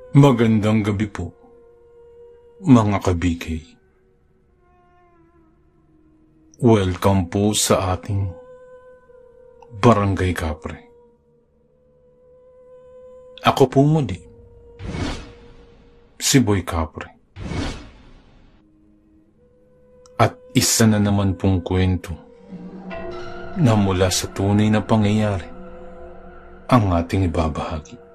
Magandang gabi po, mga kabigay. Welcome po sa ating Barangay Kapre. Ako po muli, si Boy Kapre. At isa na naman pong kwento na mula sa tunay na pangyayari ang ating ibabahagi.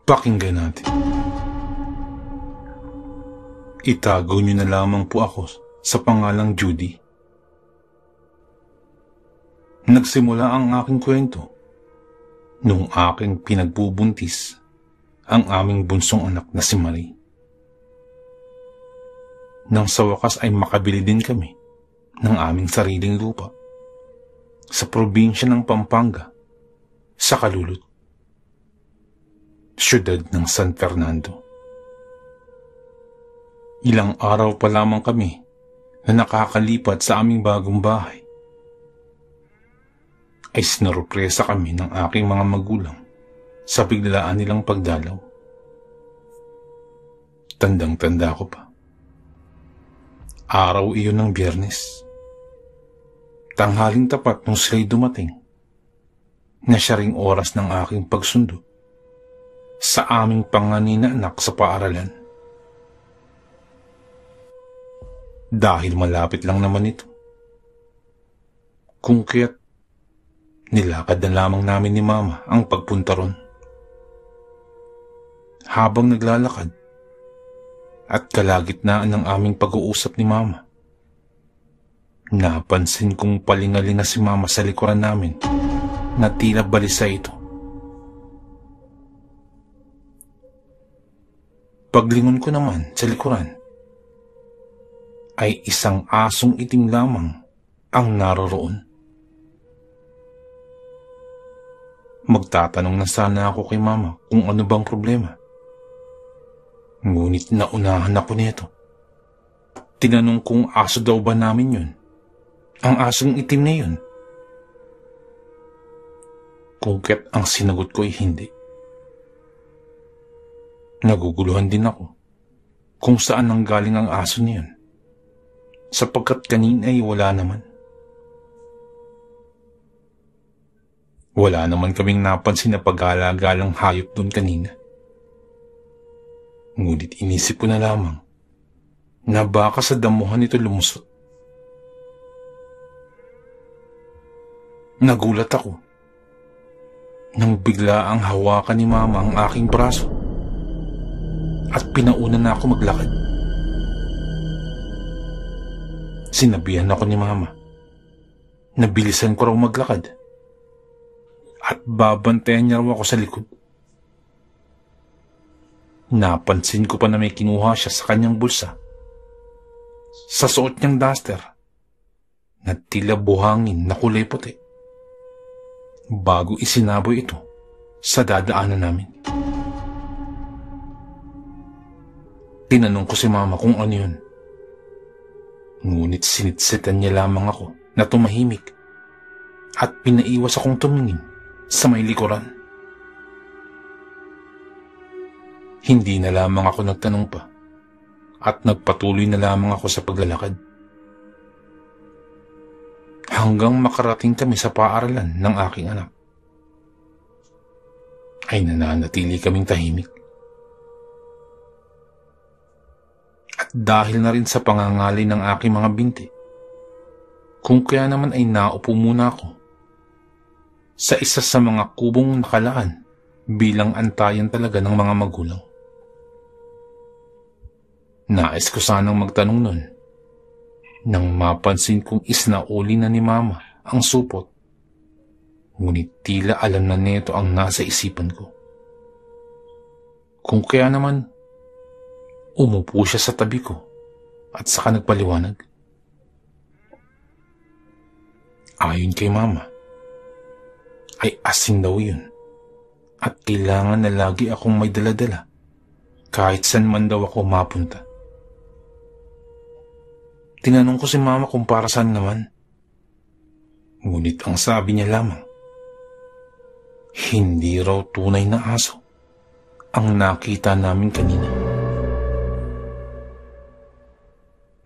Pakinggan natin. Itago niyo na lamang po ako sa pangalang Judy. Nagsimula ang aking kwento nung aking pinagbubuntis ang aming bunsong anak na si Marie. Nang sa wakas ay makabili din kami ng aming sariling lupa sa probinsya ng Pampanga sa Kalulot, siyudad ng San Fernando. Ilang araw pa lamang kami na nakakalipat sa aming bagong bahay ay sinarupresa kami ng aking mga magulang sa biglaan nilang pagdalaw. Tandang-tanda ko pa. Araw iyon ng Biyernes. Tanghaling tapat nung sila'y dumating na siya ring oras ng aking pagsundo sa aming panganina anak sa paaralan. Dahil malapit lang naman ito, kung kaya't nilakad na lamang namin ni Mama ang pagpunta ron. Habang naglalakad at kalagitnaan ng aming pag-uusap ni Mama, napansin kong palingalinga si Mama sa likuran namin na tila balisa ito. Paglingon ko naman sa likuran, ay isang asong itim lamang ang naroroon. Magtatanong na sana ako kay Mama kung ano bang problema. Ngunit naunahan ako nito. Tinanong kung aso daw ba namin yun, ang asong itim na yun. Kung kaya't ang sinagot ko ay hindi. Naguguluhan din ako kung saan nanggaling ang aso niyon, sapagkat kanina ay wala naman. Wala naman kaming napansin na pag-alagalang hayop doon kanina. Ngunit inisip ko na lamang na baka sa damuhan ito lumusot. Nagulat ako nang bigla ang hawakan ni Mama ang aking braso at pinauna na ako maglakad. Sinabihan ako ni Mama na bilisan ko raw maglakad at babantayan niya raw ako sa likod. Napansin ko pa na may kinuha siya sa kanyang bulsa, sa suot niyang duster na tila buhangin na kulay puti, bago isinaboy ito sa dadaanan namin. Tinanong ko si Mama kung ano yun. Ngunit sinitsitan niya lamang ako na tumahimik at pinaiwas akong tumingin sa may likuran. Hindi na lamang ako nagtanong pa at nagpatuloy na lamang ako sa paglalakad. Hanggang makarating kami sa paaralan ng aking anak, ay nananatili kaming tahimik. At dahil na rin sa pangangalay ng aking mga binti, kung kaya naman ay naupo muna ako sa isa sa mga kubong nakalaan bilang antayan talaga ng mga magulang. Nais ko sanang magtanong nun nang mapansin kong isnauli na ni Mama ang supot, ngunit tila alam na neto ang nasa isipan ko. Kung kaya naman, umupo siya sa tabi ko at saka nagpaliwanag. Ayon kay Mama, ay asin daw yun at kailangan na lagi akong may dala-dala kahit saan man daw ako mapunta. Tinanong ko si Mama kung para saan naman. Ngunit ang sabi niya lamang, hindi raw tunay na aso ang nakita namin kanina.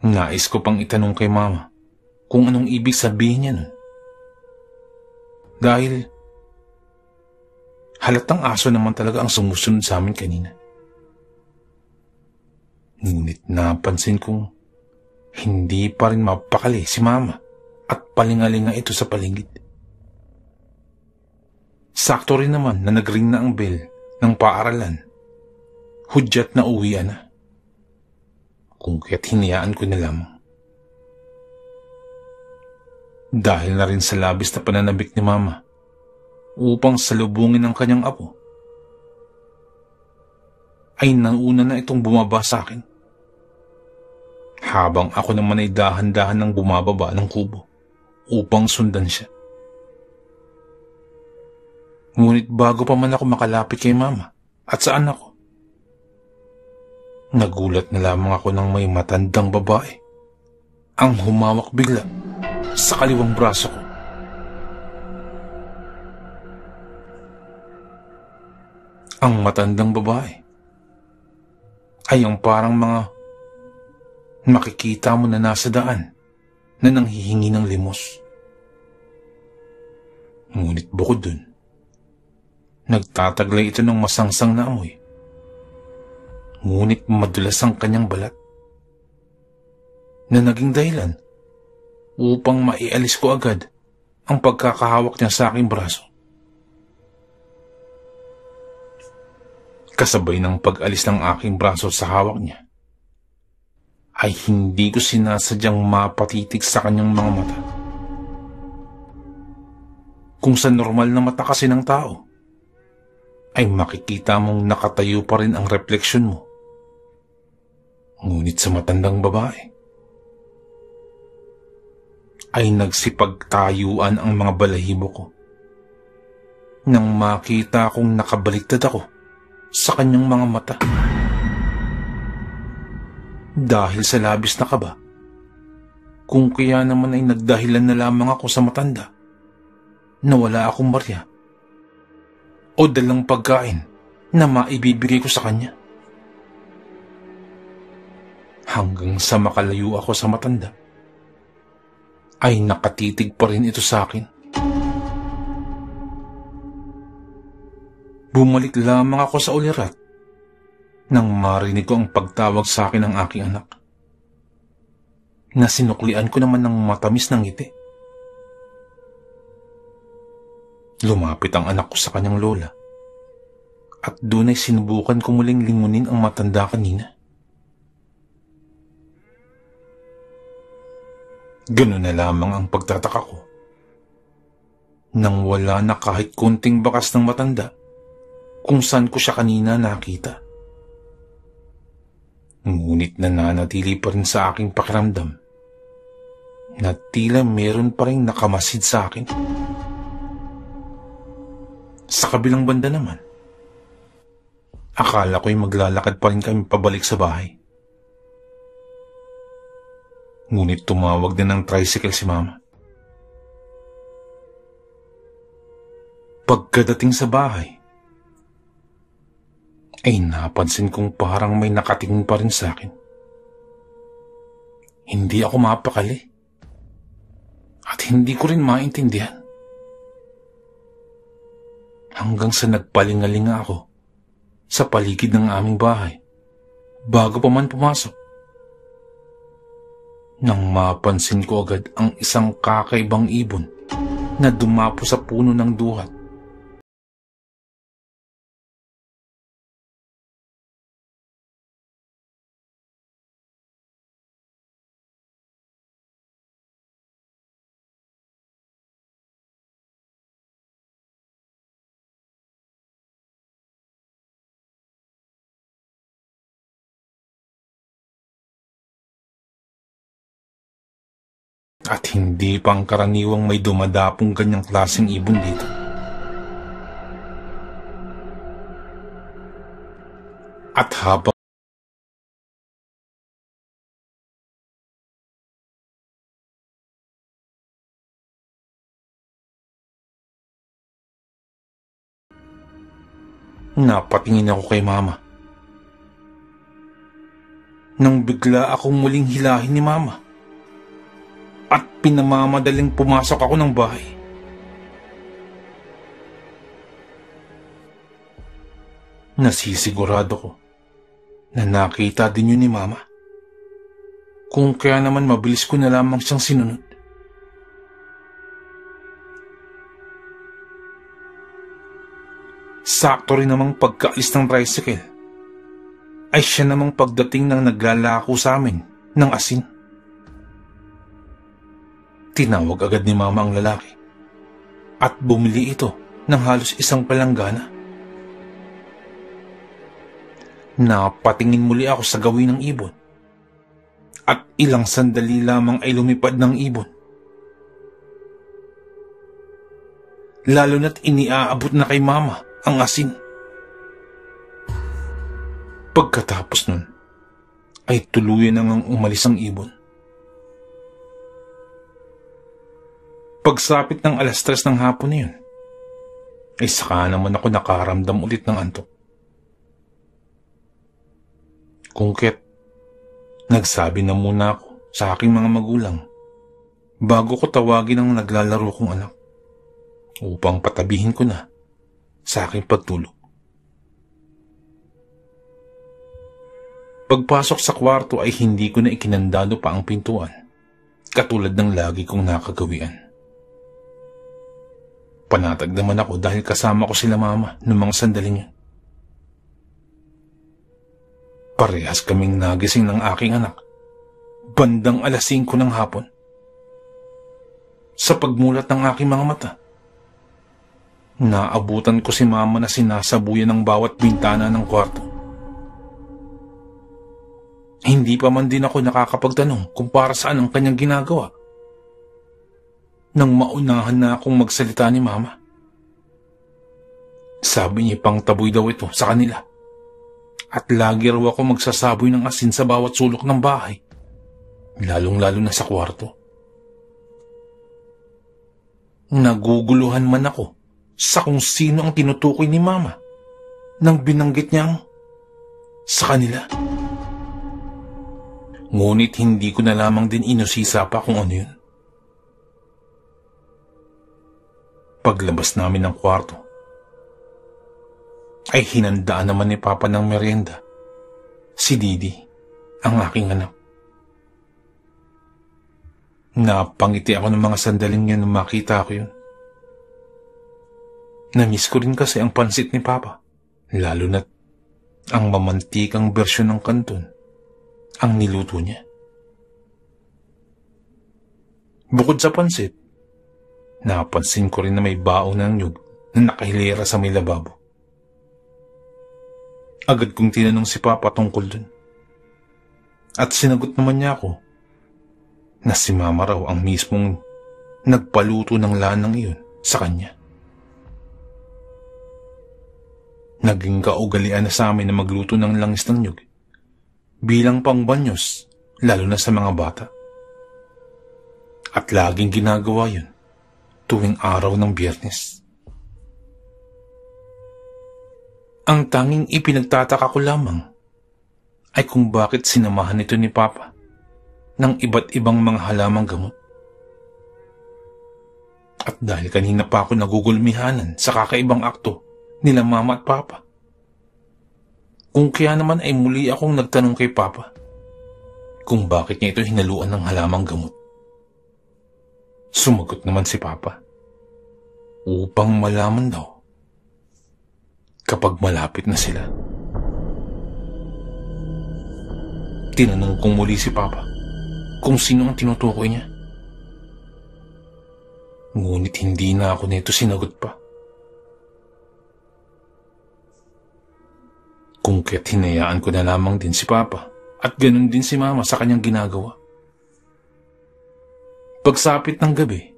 Nais ko pang itanong kay Mama kung anong ibig sabihin niya nun. Dahil halatang aso naman talaga ang sumusunod sa amin kanina. Ngunit napansin kong hindi pa rin mapakali si Mama at palingalinga ito sa paligid. Sakto rin naman na nagring na ang bell ng paaralan. Hudyat na uwian na. Kung kaya't hinayaan ko na lamang. Dahil na rin sa labis na pananabik ni Mama upang salubungin ang kanyang apo, ay nauna na itong bumaba sa akin. Habang ako naman ay dahan-dahan ng bumababa ng kubo upang sundan siya. Ngunit bago pa man ako makalapit kay Mama at sa anak ko, nagulat na lamang ako ng may matandang babae ang humawak bigla sa kaliwang braso ko. Ang matandang babae ay ang parang mga makikita mo na nasa daan na nanghihingi ng limos. Ngunit bukod dun, nagtataglay ito ng masangsang na amoy. Ngunit madulas ang kanyang balat na naging dahilan upang maialis ko agad ang pagkakahawak niya sa aking braso. Kasabay ng pag-alis ng aking braso sa hawak niya, ay hindi ko sinasadyang mapatitig sa kanyang mga mata. Kung sa normal na mata kasi ng tao, ay makikita mong nakatayo pa rin ang refleksyon mo. Ngunit sa matandang babae, ay nagsipagtayuan ang mga balahibo ko nang makita kong nakabaliktad ako sa kanyang mga mata. Dahil sa labis na kaba, kung kaya naman ay nagdahilan na lamang ako sa matanda na wala akong barya o dalang pagkain na maibibigay ko sa kanya. Hanggang sa makalayo ako sa matanda, ay nakatitig pa rin ito sa akin. Bumalik lamang ako sa ulirat nang marinig ko ang pagtawag sa akin ng aking anak, na sinuklian ko naman ng matamis ng ngiti. Lumapit ang anak ko sa kanyang lola at doon ay sinubukan ko muling lingunin ang matanda kanina. Ganun na lamang ang pagtataka ko nang wala na kahit konting bakas ng matanda kung saan ko siya kanina nakita. Ngunit nananatili pa rin sa aking pakiramdam na tila meron pa rin nakamasid sa akin. Sa kabilang banda naman, akala ko'y maglalakad pa rin kami pabalik sa bahay. Ngunit tumawag na ng tricycle si Mama. Pagkadating sa bahay, ay napansin kong parang may nakatingin pa rin sa akin. Hindi ako mapakali at hindi ko rin maintindihan. Hanggang sa nagpalingalinga ako sa paligid ng aming bahay bago pa man pumasok, nang mapansin ko agad ang isang kakaibang ibon na dumapo sa puno ng duhat. At hindi pang karaniwang may dumadapong ganyang klaseng ibon dito. At habang Napatingin ako kay Mama. Nang bigla akong muling hilahin ni Mama at pinamamadaling pumasok ako ng bahay. Nasisigurado ko na nakita din yun ni Mama. Kung kaya naman mabilis ko na lamang siyang sinunod. Sakto rin namang pagkaalis ng tricycle ay siya namang pagdating ng naglalako sa amin ng asin. Tinawag agad ni Mama ang lalaki at bumili ito ng halos isang palanggana. Napatingin muli ako sa gawin ng ibon at ilang sandali lamang ay lumipad ng ibon. Lalo na't iniaabot na kay Mama ang asin. Pagkatapos nun, ay tuluyan nang umalis ang ibon. Pagsapit ng 3:00 ng hapon na yun, ay saka naman ako nakaramdam ulit ng antok. Kung kaya't nagsabi na muna ako sa aking mga magulang bago ko tawagin ang naglalaro kong anak upang patabihin ko na sa aking pagtulog. Pagpasok sa kwarto ay hindi ko na ikinandado pa ang pintuan, katulad ng lagi kong nakagawian. Panatag naman ako dahil kasama ko sila Mama noong mga sandaling yun. Parehas kaming nagising ng aking anak, bandang 5:00 ng hapon. Sa pagmulat ng aking mga mata, naabutan ko si Mama na sinasabuyan ng bawat bintana ng kwarto. Hindi pa man din ako nakakapagtanong kung para saan ang kanyang ginagawa. Nang maunahan na akong magsalita ni Mama, sabi niya pang taboy daw ito sa kanila at lagi raw ako magsasaboy ng asin sa bawat sulok ng bahay, lalong-lalo na sa kwarto. Naguguluhan man ako sa kung sino ang tinutukoy ni Mama nang binanggit niyang sa kanila. Ngunit hindi ko na lamang din inusisa pa kung ano yun. Paglabas namin ng kwarto, ay hinandaan naman ni Papa ng merienda, si Didi, ang aking anak. Napangiti ako ng mga sandaling yan nung makita ko yun. Namiss ko rin kasi ang pansit ni Papa, lalo na't ang mamantikang bersyon ng kanton ang niluto niya. Bukod sa pansit, napansin ko rin na may baon ng nyug na nakahilera sa may lababo. Agad kong tinanong si Papa tungkol dun. At sinagot naman niya ako na si Mama raw ang mismong nagpaluto ng lanang iyon sa kanya. Naging kaugalian na sa amin na magluto ng langis ng nyug bilang pangbanyos, lalo na sa mga bata. At laging ginagawa yun tuwing araw ng Biyernes. Ang tanging ipinagtataka ko lamang ay kung bakit sinamahan ito ni Papa ng iba't ibang mga halamang gamot. At dahil kanina pa ako nagugulmihanan sa kakaibang akto nila Mama at Papa, kung kaya naman ay muli akong nagtanong kay Papa kung bakit niya ito hinaluan ng halamang gamot. Sumagot naman si Papa upang malaman daw kapag malapit na sila. Tinanong kong muli si Papa kung sino ang tinutukoy niya. Ngunit hindi na ako nito sinagot pa. Kung kaya't hinayaan ko na lamang din si Papa at ganun din si Mama sa kanyang ginagawa. Pagsapit ng gabi,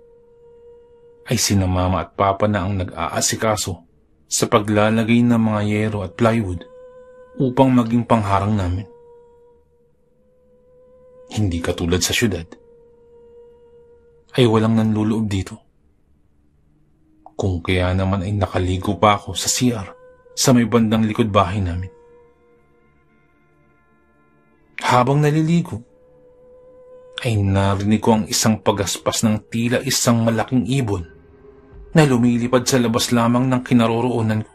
ay sina Mama at Papa na ang nag-aasikaso sa paglalagay ng mga yero at plywood upang maging pangharang namin. Hindi katulad sa syudad, ay walang nanluloob dito. Kung kaya naman ay nakaligo pa ako sa CR sa may bandang likod bahay namin. Habang naliligo, ay narinig ko ang isang pagaspas ng tila isang malaking ibon na lumilipad sa labas lamang ng kinaroroonan ko.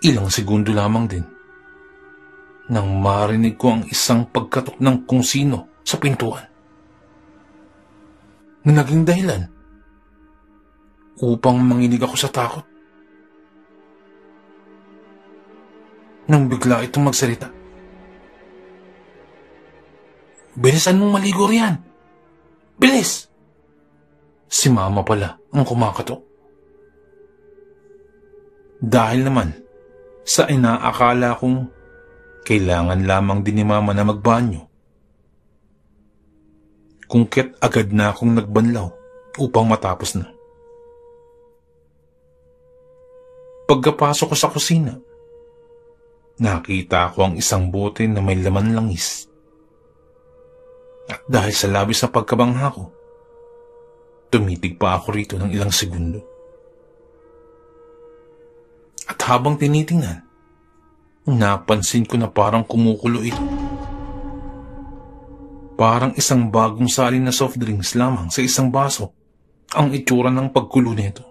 Ilang segundo lamang din nang marinig ko ang isang pagkatok ng kung sino sa pintuan na naging dahilan upang manginig ako sa takot. Nang bigla itong magsalita, "Bilisan mong maligo riyan! Bilis!" Si Mama pala ang kumakatok. Dahil naman sa inaakala kong kailangan lamang din ni Mama na magbanyo, kungket agad na akong nagbanlaw upang matapos na. Pagkapasok ko sa kusina, nakita ko ang isang bote na may laman langis. At dahil sa labis na pagkabangha ko, tumitig pa ako rito ng ilang segundo. At habang tinitingnan, napansin ko na parang kumukulo ito. Parang isang bagong salin na soft drinks lamang sa isang baso ang itsura ng pagkulo nito.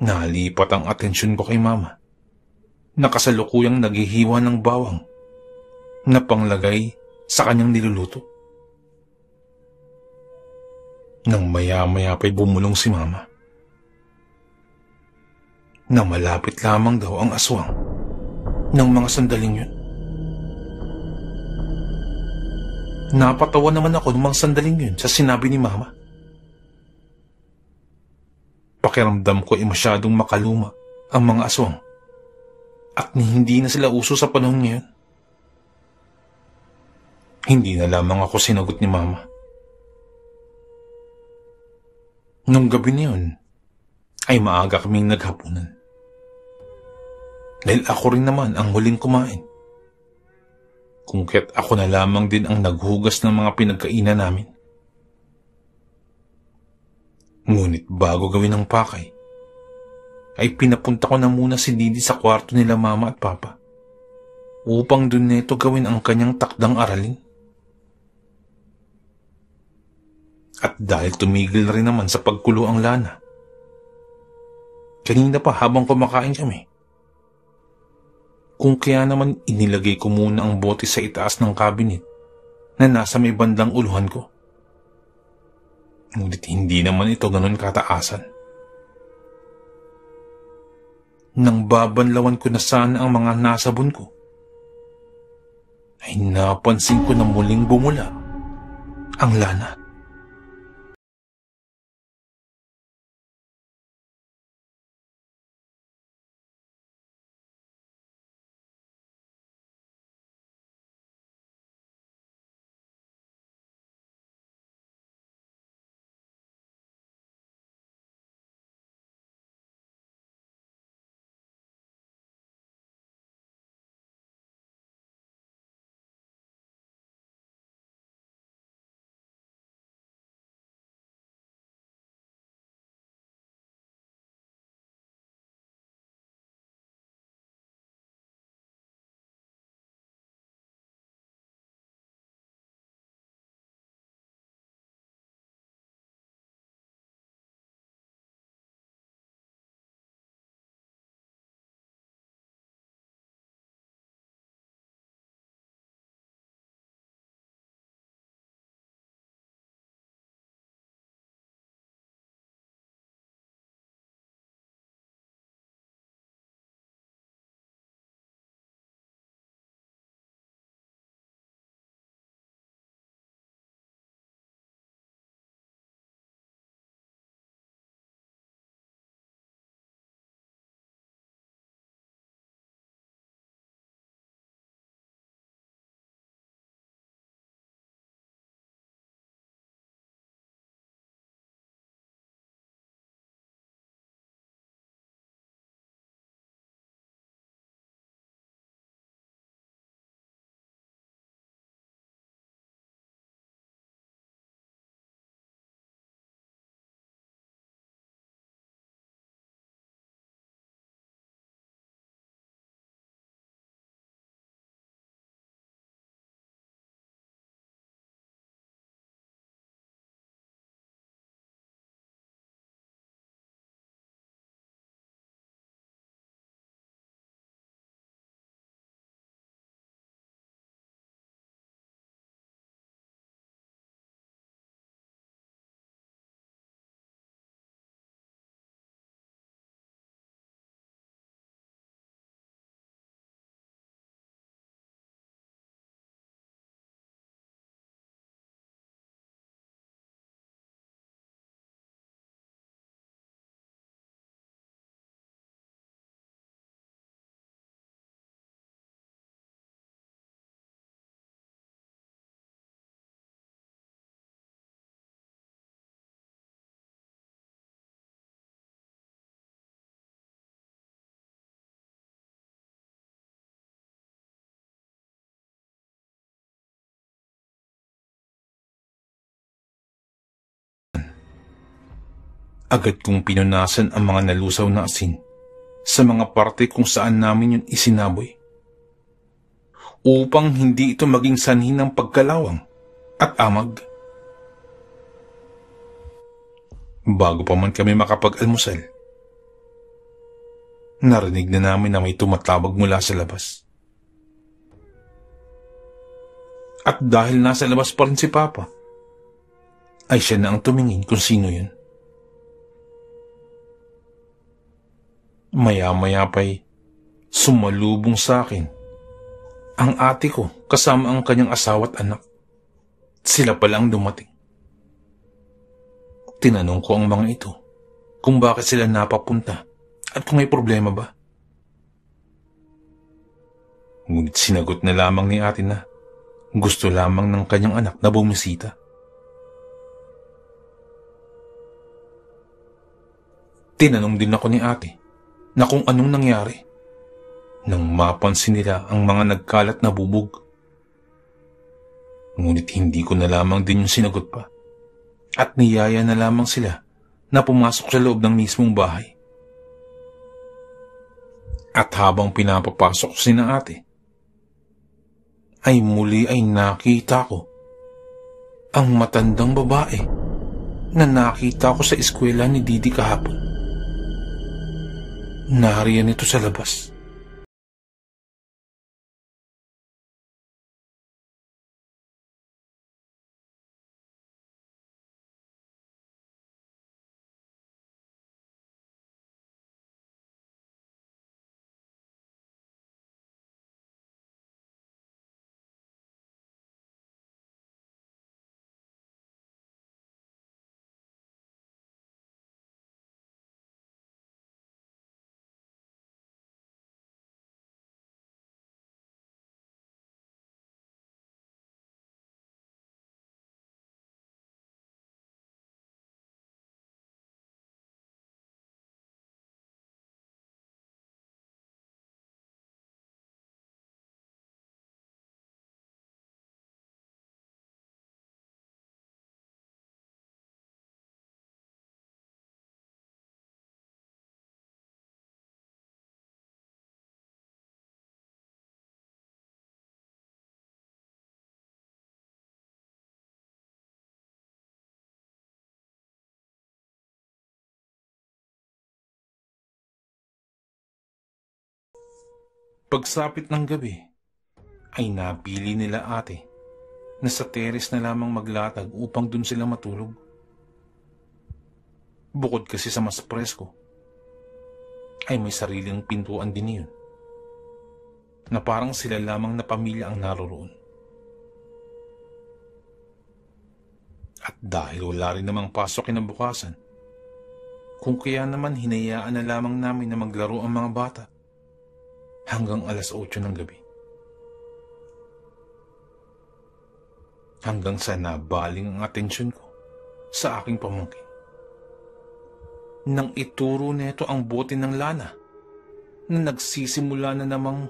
Nalipat ang atensyon ko kay Mama na kasalukuyang naghihiwa ng bawang na panglagay sa kanyang niluluto. Nang maya-maya pa'y bumulong si Mama na malapit lamang daw ang aswang ng mga sandaling yun. Napatawa naman ako ng mga sandaling yun sa sinabi ni Mama. Pakiramdam ko ay masyadong makaluma ang mga aswang at hindi na sila uso sa panahon ngayon. Hindi na lamang ako sinagot ni Mama. Nung gabi na yun, ay maaga kaming naghapunan. Dahil ako rin naman ang huling kumain. Kungket ako na lamang din ang naghugas ng mga pinagkainan namin. Ngunit bago gawin ang pakay, ay pinapunta ko na muna si Didi sa kwarto nila Mama at Papa upang dun nito gawin ang kanyang takdang aralin. At dahil tumigil rin naman sa pagkulo ang lana, kanina pa habang kumakain kami, kung kaya naman inilagay ko muna ang bote sa itaas ng cabinet na nasa may bandang uluhan ko. Ngunit hindi naman ito ganun kataasan. Nang babanlawan ko na sana ang mga nasabon ko, ay napansin ko na muling bumula ang lana. Agad kong pinunasan ang mga nalusaw na asin sa mga parte kung saan namin yun isinaboy, upang hindi ito maging sanhi ng pagkalawang at amag. Bago pa man kami makapag-almusal, narinig na namin na may tumatawag mula sa labas. At dahil nasa labas pa rin si Papa, ay siya na ang tumingin kung sino yun. Maya-maya pa'y sumalubong sa akin ang ate ko kasama ang kanyang asawa at anak. Sila pala ang dumating. Tinanong ko ang mga ito kung bakit sila napapunta at kung may problema ba. Ngunit sinagot na lamang ni ate na gusto lamang ng kanyang anak na bumisita. Tinanong din ako ni ate na kung anong nangyari nang mapansin nila ang mga nagkalat na bubog. Ngunit hindi ko na lamang din yung sinagot pa at niyaya na lamang sila na pumasok sa loob ng mismong bahay. At habang pinapapasok si na ate, ay muli ay nakita ko ang matandang babae na nakita ko sa eskwela ni Didi kahapon. Nariyan ito sa labas. Pagsapit ng gabi, ay napili nila ate na sa teres na lamang maglatag upang dun sila matulog. Bukod kasi sa mas presko, ay may sariling pintuan din yun, na parang sila lamang na pamilya ang naroroon. At dahil wala rin namang pasok kinabukasan, kung kaya naman hinayaan na lamang namin na maglaro ang mga bata hanggang 8:00 ng gabi. Hanggang sa nabaling ang atensyon ko sa aking pamangkin nang ituro nito ang bote ng lana na nagsisimula na namang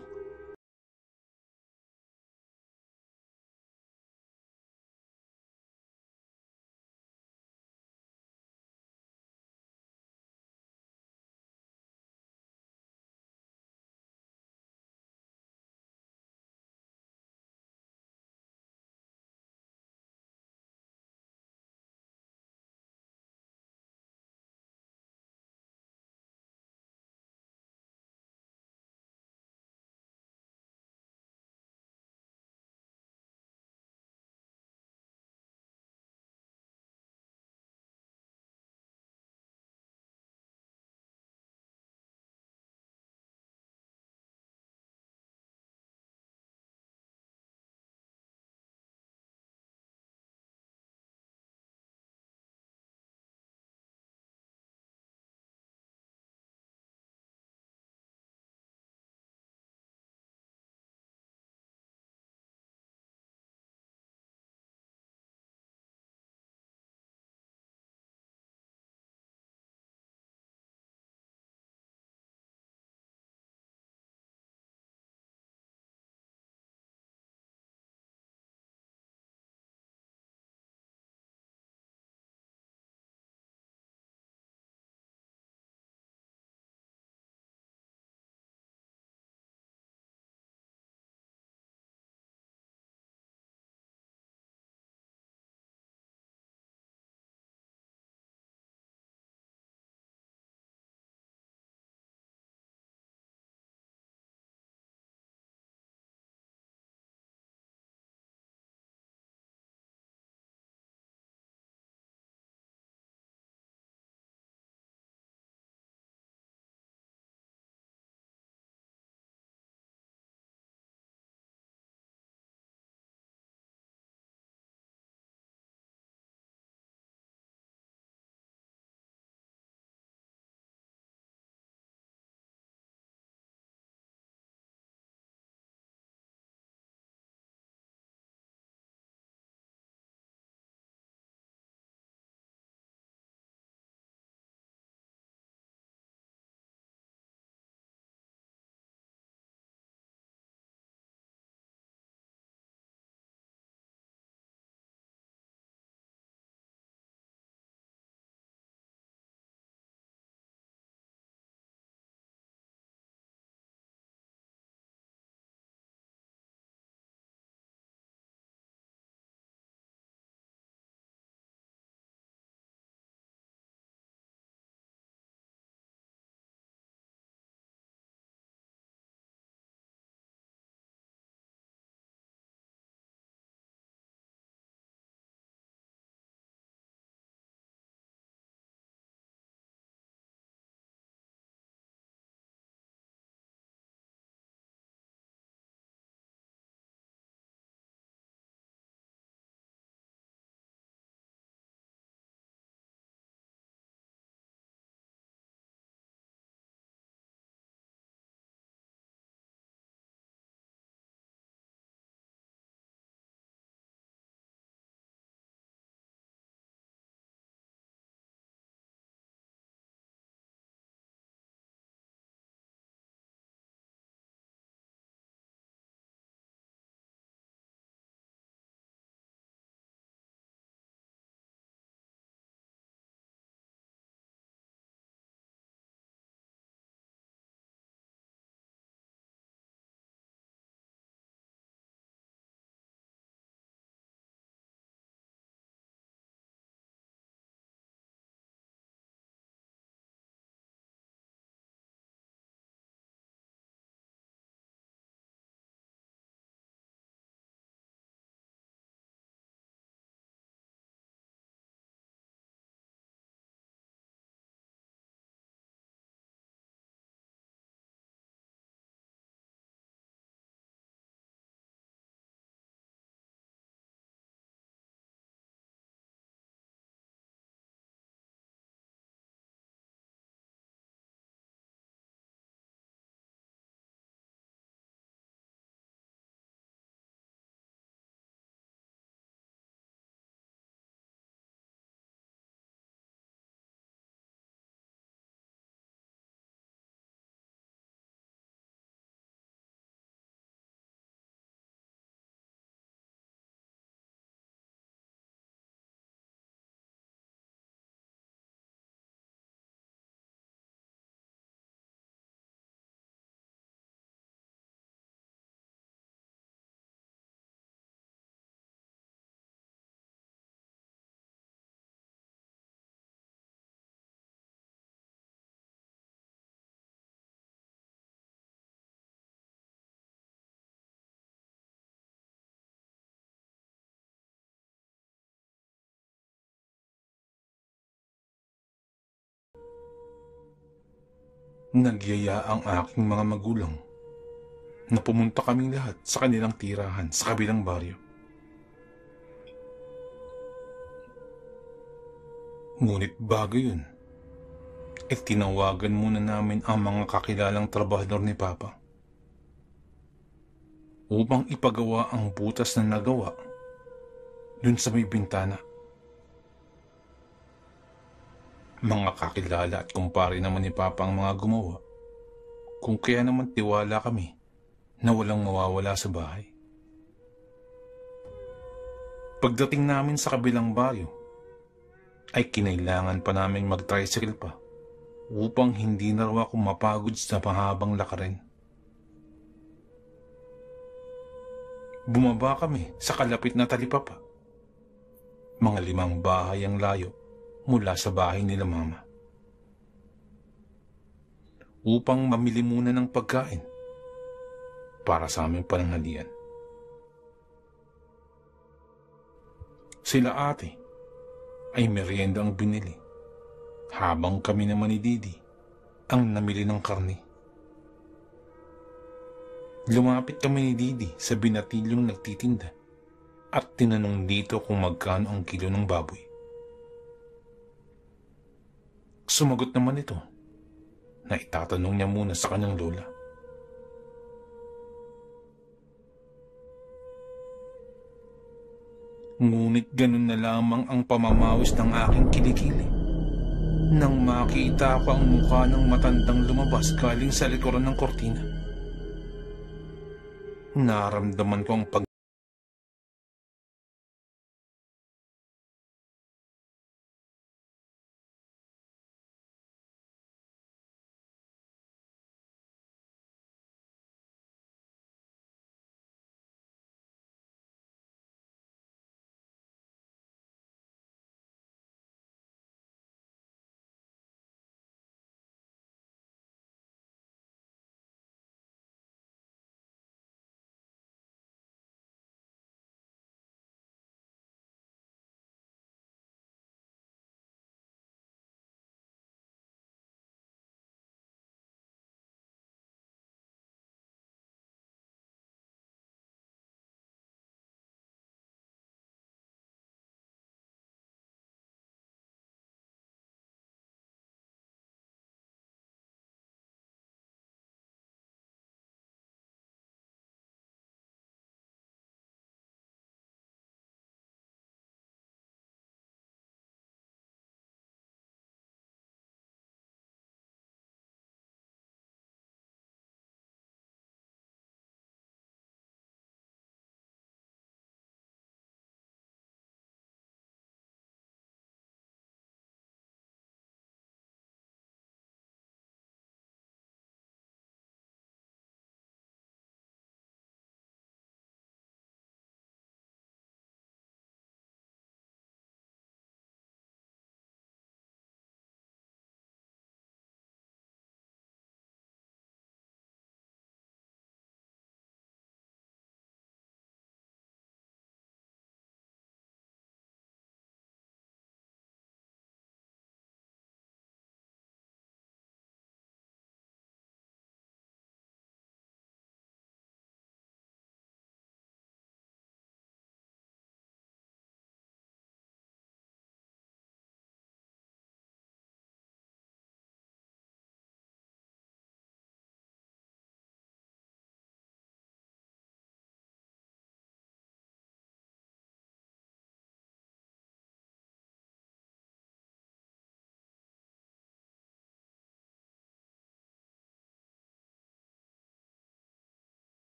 Nagyaya ang aking mga magulang na pumunta kaming lahat sa kanilang tirahan sa kabilang baryo. Ngunit bago yun, tinawagan muna namin ang mga kakilalang trabahador ni Papa upang ipagawa ang butas na nagawa dun sa may bintana. Mga kakilala at kumpare naman ni Papa ang mga gumawa, kung kaya naman tiwala kami na walang mawawala sa bahay. Pagdating namin sa kabilang baryo, ay kinailangan pa namin mag-tricycle pa upang hindi na raw ako mapagod sa mahabang lakarin. Bumaba kami sa kalapit na talipapa. Mga 5 bahay ang layo mula sa bahay nila Mama. Upang mamili muna ng pagkain para sa aming pananghalian. Sila ate ay merienda ang binili, habang kami naman ni Didi ang namili ng karne. Lumapit kami ni Didi sa binatilyong nagtitinda at tinanong dito kung magkano ang kilo ng baboy. Sumagot naman ito na itatanong niya muna sa kanyang lola. Ngunit ganun na lamang ang pamamawis ng aking kilikili nang makita ko ang mukha ng matandang lumabas galing sa likuran ng kortina. Naramdaman ko ang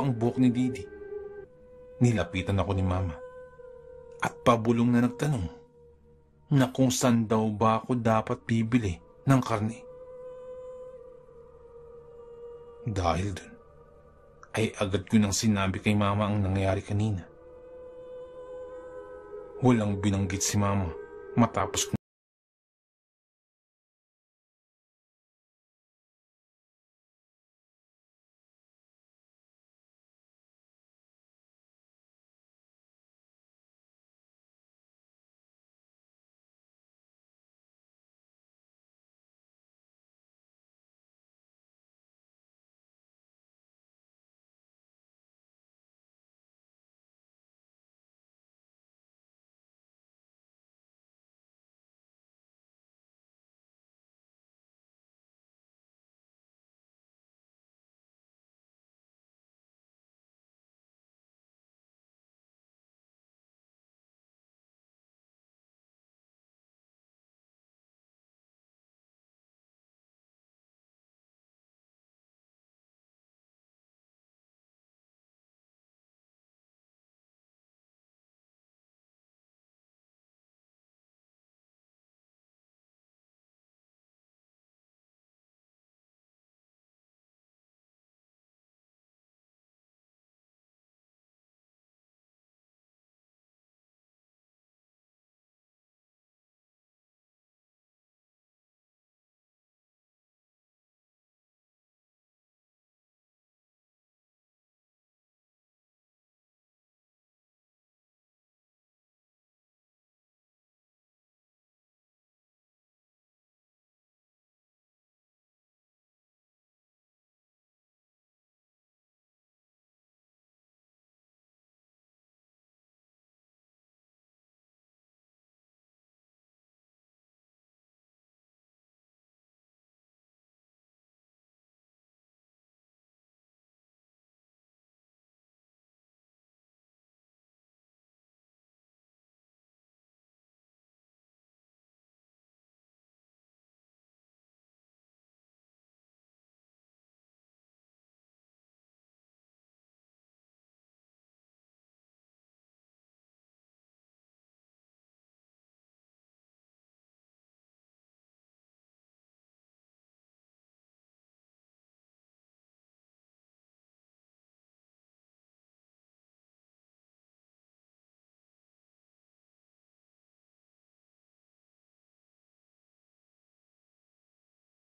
ang buhok ni Didi. Nilapitan ako ni Mama at pabulong na nagtanong na kung saan daw ba ako dapat bibili ng karne. Dahil dun, ay agad ko nang sinabi kay Mama ang nangyari kanina. Walang binanggit si Mama matapos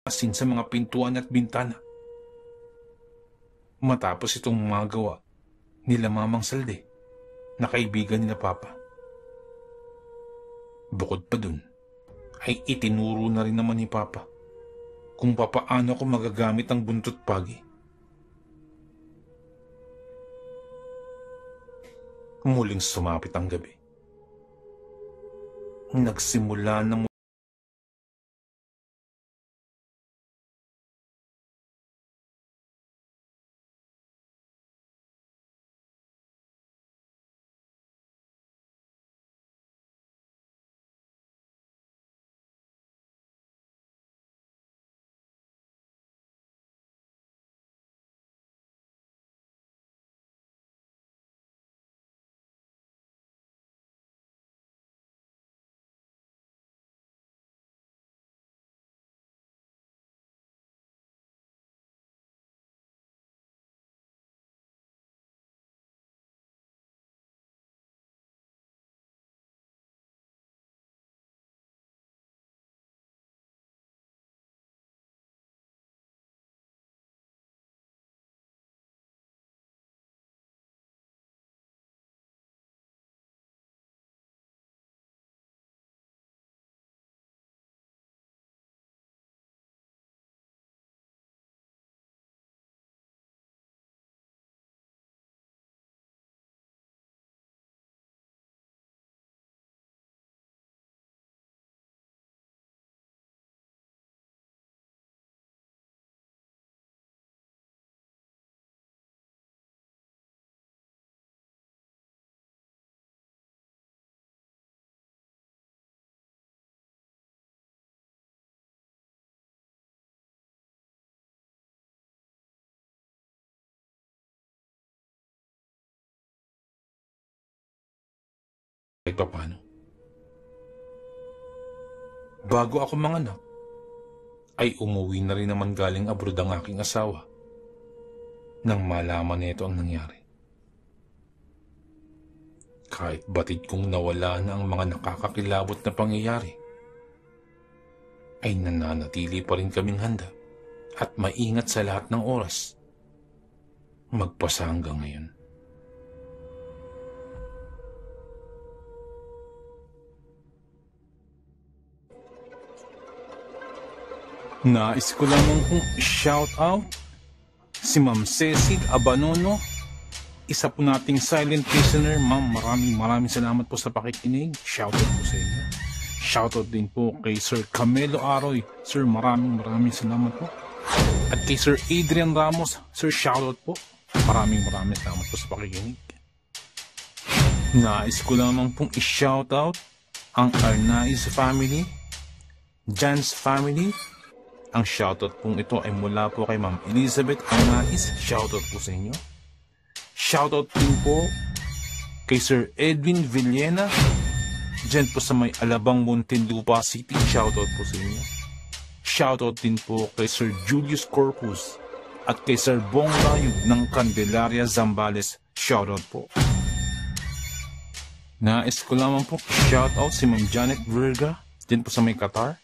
asin sa mga pintuan at bintana. Matapos itong magawa nila Mamang Salde na kaibigan nila Papa. Bukod pa dun, ay itinuro na rin naman ni Papa kung papaano ko magagamit ang buntot pagi. Muling sumapit ang gabi. Nagsimula na kahit paano. Bago ako manganak, ay umuwi na rin naman galing abroad ang aking asawa nang malaman nito ang nangyari. Kahit batid kong nawala na ang mga nakakakilabot na pangyayari, ay nananatili pa rin kaming handa at maingat sa lahat ng oras, magpasa hanggang ngayon. Nais ko lamang kong shout out si Ma'am Cecil Abanono, isa po nating silent listener. Ma'am, maraming salamat po sa pakikinig. Shout out po sa inyo. Shout out din po kay Sir Camelo Aroy. Sir, maraming salamat po. At kay Sir Adrian Ramos. Sir, shout out po. Maraming salamat po sa pakikinig. Nais ko lamang pong i-shout out ang Arnaiz family, Jan's family. Ang shoutout pong ito ay mula po kay Ma'am Elizabeth Arnaiz. Shoutout po sa inyo. Shoutout din po kay Sir Edwin Villena, dyan po sa may Alabang, Muntinlupa City. Shoutout po sa inyo. Shoutout din po kay Sir Julius Corpus at kay Sir Bong Layug ng Candelaria, Zambales. Shoutout po. Nais ko lamang po shoutout si Ma'am Janet Verga, dyan po sa may Qatar.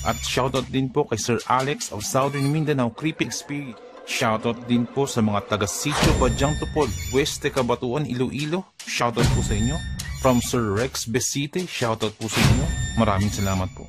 At shoutout din po kay Sir Alex of Southern Mindanao, Creeping Spirit. Shoutout din po sa mga taga-Sitio Badyang Tupol, Weste Cabatuan, Iloilo. Shoutout po sa inyo. From Sir Rex Besite, shoutout po sa inyo. Maraming salamat po.